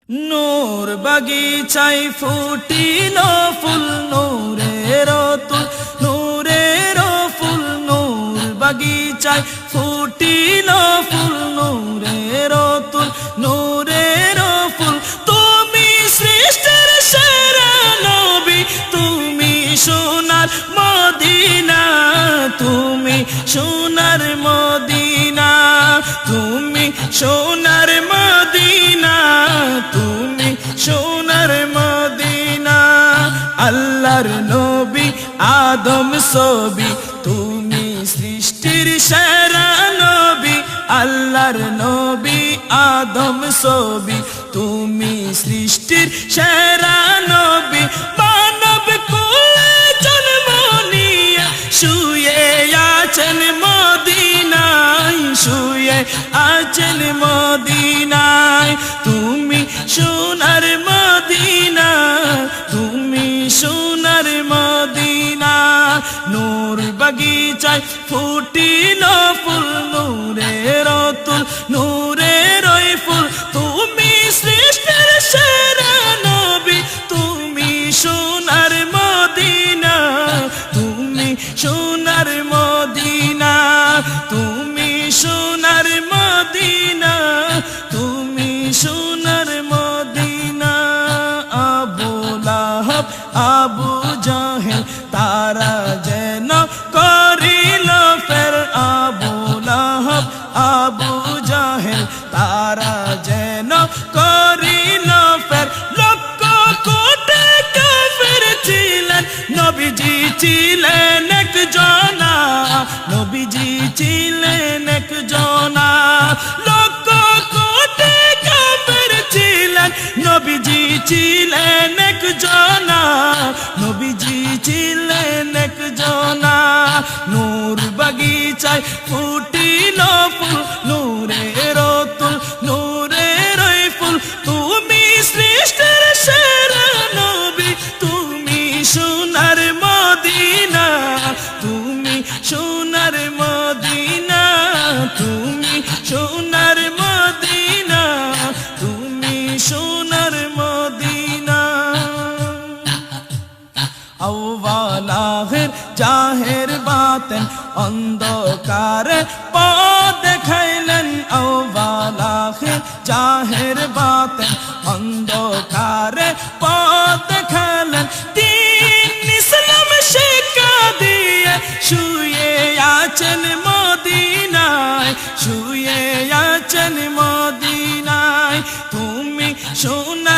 নূর বাগিচায় ফুটিল ফুল নূরের তুল নূরের ফুল নূর বাগিচায় ফুটিল ফুল নূরের তুল নূরের ফুল তুমি সৃষ্টির সেরা নবী তুমি সোনার মদিনা তুমি সোনার মদিনা তুমি সোনার মদিনা তুমি সোনার মদিনা আল্লাহর নবী আদম ছবি তুমি সৃষ্টির সেরা নবী আল্লাহর নবী আদম ছবি তুমি সৃষ্টির সেরা নবী মানব কুলে জন্ম নিয়ে শুয়ে আছেন মদিনায় শুয়ে আছেন মদিনায় তুমি সোনার মদিনা তুমি সোনার মদিনা নূর বাগিচায় ফুটিল ফুল নূরের তুল নূরের ফুল তুমি সৃষ্টির সেরা নবী তুমি সোনার মদিনা তুমি সোনার মদিনা তুমি সোনার মদিনা তুমি সোনার মদিনা আবু লাহাব আবু জাহেল তারা যেন করিল ফের আবু লাহাব আবু জাহেল তারা যেন করিল ফের লক্ষ কোটি কাফের ছিলেন নবীজি ছিলেন একজনা নবীজি ছিলেন একজনা লক্ষ কোটি কাফের ছিলেন নবীজি ছিলেন একজনা নবীজি ছিলেন একজনা নূর বাগিচায় ফুটিল ফুল নূরের তুল নূরের ফুল তুমি সৃষ্টির সেরা নবী তুমি সোনার মদিনা তুমি সোনার মদিনা তুমি সোনার মদিনা তুমি সোনার মদিনা আউয়ালাহের জাহের বাতেন অন্ধকারে পথ দেখাইলেন আউয়ালাহের জাহের বাতেন অন্ধকারে পথ দেখালেন দিন ইসলাম শিক্ষা দিয়ে শুয়ে আছেন মদিনায় শুয়ে আছেন মদিনায় তুমি সোনার